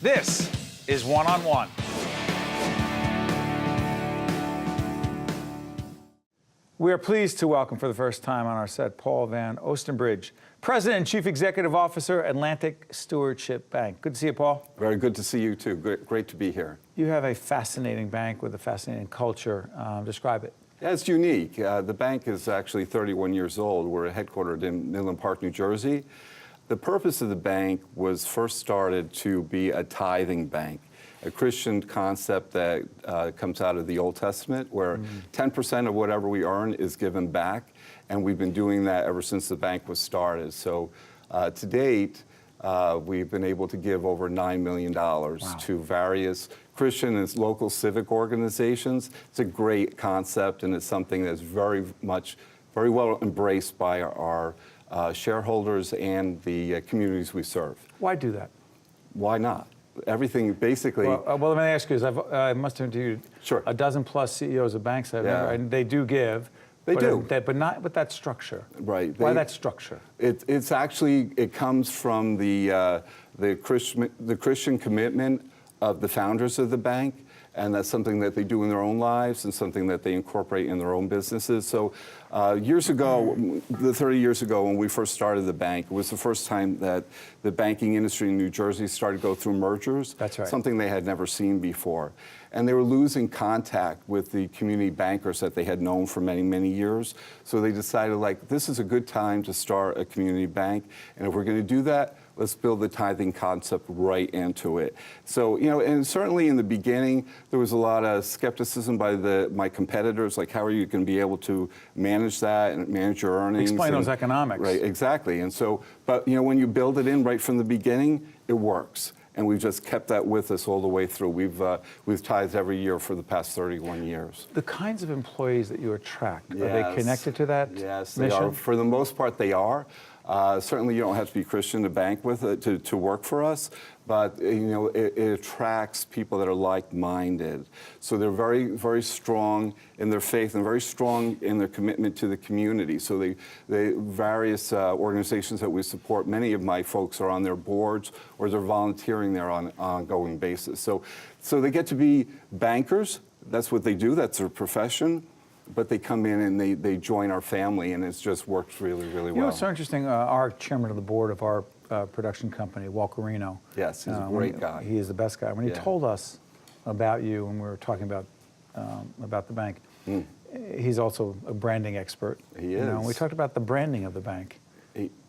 This is One on One. We are pleased to welcome for the first time on our set Paul Van Ostenbridge, President and Chief Executive Officer, Atlantic Stewardship Bank. Good to see you, Paul. Very good to see you, too. Great to be here. You have a fascinating bank with a fascinating culture. Describe it. Yeah, it's unique. The bank is actually 31 years old. We're headquartered in Midland Park, New Jersey. The purpose of the bank was first started to be a tithing bank, a Christian concept that comes out of the Old Testament, where 10% of whatever we earn is given back, and we've been doing that ever since the bank was started. So to date, we've been able to give over $9 million to various Christian and local civic organizations. It's a great concept, and it's something that's very well embraced by our shareholders and the communities we serve. Why do that? Why not? Everything basically. Well, let me ask you, I must have interviewed a dozen plus CEOs of banks, and they do give. They do. But not with that structure. Right. Why that structure? It's actually, it comes from the Christian commitment of the founders of the bank, and that's something that they do in their own lives and something that they incorporate in their own businesses. So years ago, 30 years ago when we first started the bank, it was the first time that the banking industry in New Jersey started to go through mergers. That's right. Something they had never seen before. And they were losing contact with the community bankers that they had known for many, many years. So they decided, like, this is a good time to start a community bank. And if we're going to do that, let's build the tithing concept right into it. So, you know, and certainly in the beginning, there was a lot of skepticism by my competitors, like, how are you going to be able to manage that and manage your earnings? Explain those economics. Right, exactly. And so, but, you know, when you build it in right from the beginning, it works. And we've just kept that with us all the way through. We've tithed every year for the past 31 years. The kinds of employees that you attract, yes. Are they connected to that Yes, mission? they are. For the most part, they are. Certainly, you don't have to be Christian to bank with it to work for us, but you know it attracts people that are like-minded. So they're very, very strong in their faith and very strong in their commitment to the community. So they various organizations that we support. Many of my folks are on their boards or they're volunteering there on an ongoing basis. So they get to be bankers. That's what they do. That's their profession. But they come in and they join our family, and it's just worked really, really well. You know, it's so interesting. Our chairman of the board of our production company, Walker Reno. Yes, he's a great guy. He is the best guy. When he told us about you, when we were talking about the bank, he's also a branding expert. He is. You know, we talked about the branding of the bank.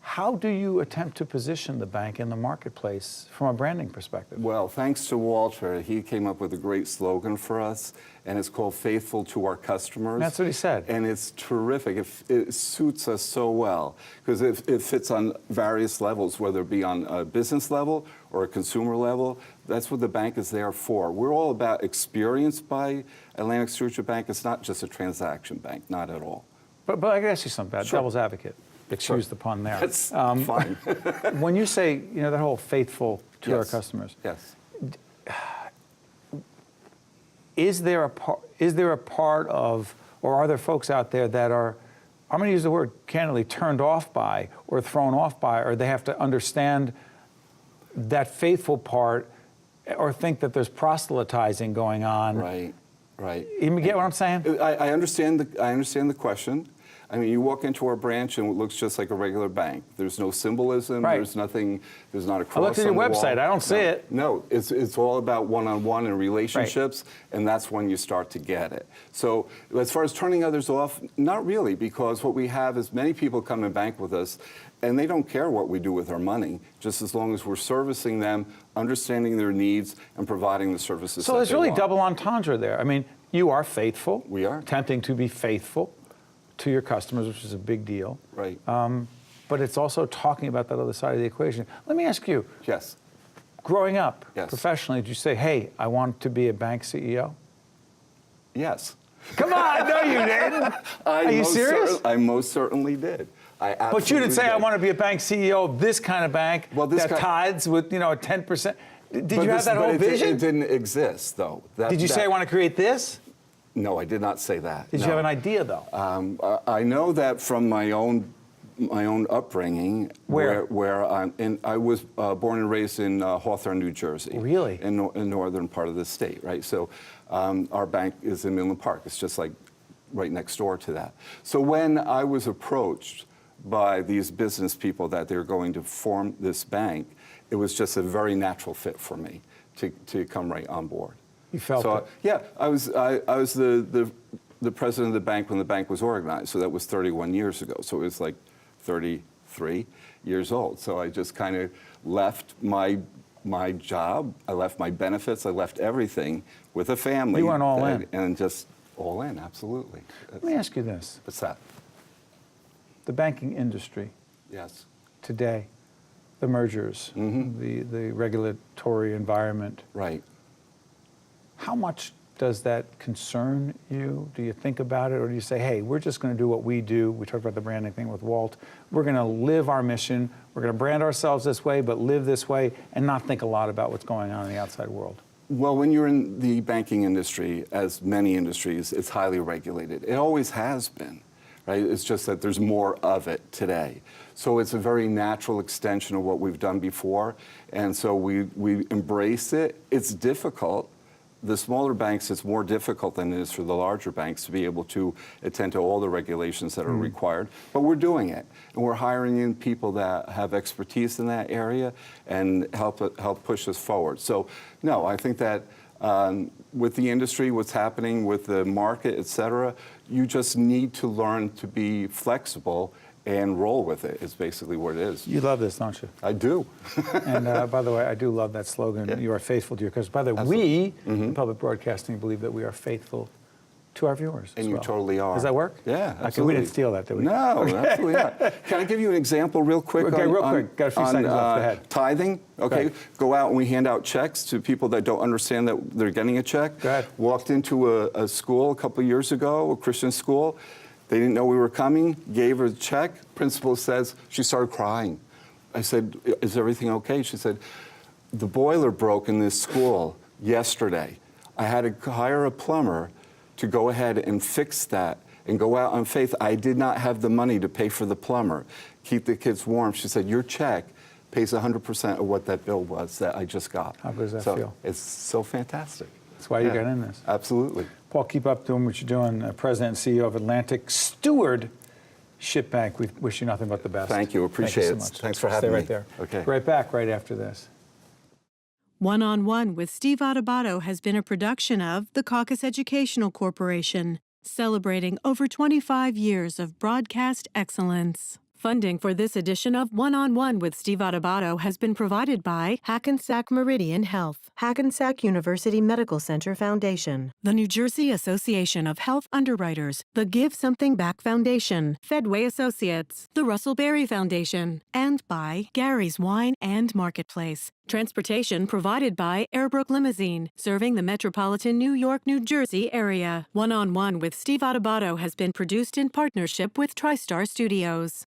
How do you attempt to position the bank in the marketplace from a branding perspective? Well, thanks to Walter, he came up with a great slogan for us, and it's called Faithful to Our Customers. That's what he said. And it's terrific. It suits us so well, because it fits on various levels, whether it be on a business level or a consumer level. That's what the bank is there for. We're all about experience by Atlantic Stewardship Bank. It's not just a transaction bank, not at all. But I gotta ask you something about devil's advocate. Excuse the pun there. That's fine. When you say, you know, that whole faithful to our customers. Yes. Is there a part of, or are there folks out there that are, I'm going to use the word candidly, turned off by or thrown off by, or they have to understand that faithful part or think that there's proselytizing going on? Right, right. You get what I'm saying? I understand the question. I mean, you walk into our branch and it looks just like a regular bank. There's no symbolism. Right. There's nothing. There's not a cross. I looked at your website. I don't see it. No, it's all about one-on-one and relationships, and that's when you start to get it. So as far as turning others off, not really, because what we have is many people come and bank with us, and they don't care what we do with our money, just as long as we're servicing them, understanding their needs, and providing the services. So there's really double entendre there. I mean, you are faithful. We are. Attempting to be faithful to your customers, which is a big deal. Right. But it's also talking about that other side of the equation. Let me ask you. Yes. Growing up, yes. professionally, did you say, hey, I want to be a bank CEO? Yes. Come on, no you didn't. Are you serious? I most certainly did. But you didn't say, I want to be a bank CEO of this kind of bank that tithes with, you know, a 10%. Did you have that whole vision? It didn't exist, though. Did you say, I want to create this? No, I did not say that. Did you have an idea, though? I know that from my own my own upbringing. Where? I was born and raised in Hawthorne, New Jersey. Really? In northern part of the state, right? So our bank is in Midland Park. It's just like right next door to that. So when I was approached by these business people that they're going to form this bank, it was just a very natural fit for me to come right on board. You felt so, it? Yeah, I was the president of the bank when the bank was organized, so that was 31 years ago. So it was like 33 years old. So I just kind of left my job, I left my benefits, I left everything with a family. You went all in. And just all in, absolutely. Let me ask you this. What's that? The banking industry Yes. today, the mergers, the regulatory environment, Right. how much does that concern you? Do you think about it, or do you say, hey, we're just going to do what we do? We talked about the branding thing with Walt. We're going to live our mission. We're going to brand ourselves this way, but live this way, and not think a lot about what's going on in the outside world. Well, when you're in the banking industry, as many industries, it's highly regulated. It always has been, right? It's just that there's more of it today. So it's a very natural extension of what we've done before, and so we embrace it. It's difficult. The smaller banks, it's more difficult than it is for the larger banks to be able to attend to all the regulations that are required. But we're doing it, and we're hiring in people that have expertise in that area and help push us forward. So, no, I think that with the industry, what's happening with the market, et cetera, you just need to learn to be flexible and roll with it, is basically what it is. You love this, don't you? I do. And by the way, I do love that slogan, Yeah. you are faithful to your customers. By the way, we, in public broadcasting, believe that we are faithful to our viewers And as you well. totally are. Does that work? Yeah, Okay, we absolutely. didn't steal that, did we? No, absolutely not. Can I give you an example real quick? Okay, real quick. Got a few seconds left. Go ahead. Tithing, okay? ahead. Go out and we hand out checks to people that don't understand that they're getting a check. Go ahead. Walked into a school a couple of years ago, a Christian school. They didn't know we were coming, gave her a check. Principal says, she started crying. I said, is everything okay? She said, the boiler broke in this school yesterday. I had to hire a plumber to go ahead and fix that and go out on faith. I did not have the money to pay for the plumber, keep the kids warm. She said, your check pays 100% of what that bill was that I just got. How good does that so feel? It's so fantastic. That's why you got in this. Absolutely. Paul, keep up doing what you're doing. President and CEO of Atlantic Stewardship Bank. We wish you nothing but the best. Thank you. Appreciate Thank it. you so much. Thanks for having Stay me. right there. Okay. Right back right after this. One-on-One with Steve Adubato has been a production of the CAUCUS Educational Corporation, celebrating over 25 years of broadcast excellence. Funding for this edition of One-on-One with Steve Adubato has been provided by Hackensack Meridian Health, Hackensack University Medical Center Foundation, the New Jersey Association of Health Underwriters, the Give Something Back Foundation, Fedway Associates, the Russell Berry Foundation, and by Gary's Wine and Marketplace. Transportation provided by Airbrook Limousine, serving the metropolitan New York, New Jersey area. One-on-One with Steve Adubato has been produced in partnership with TriStar Studios.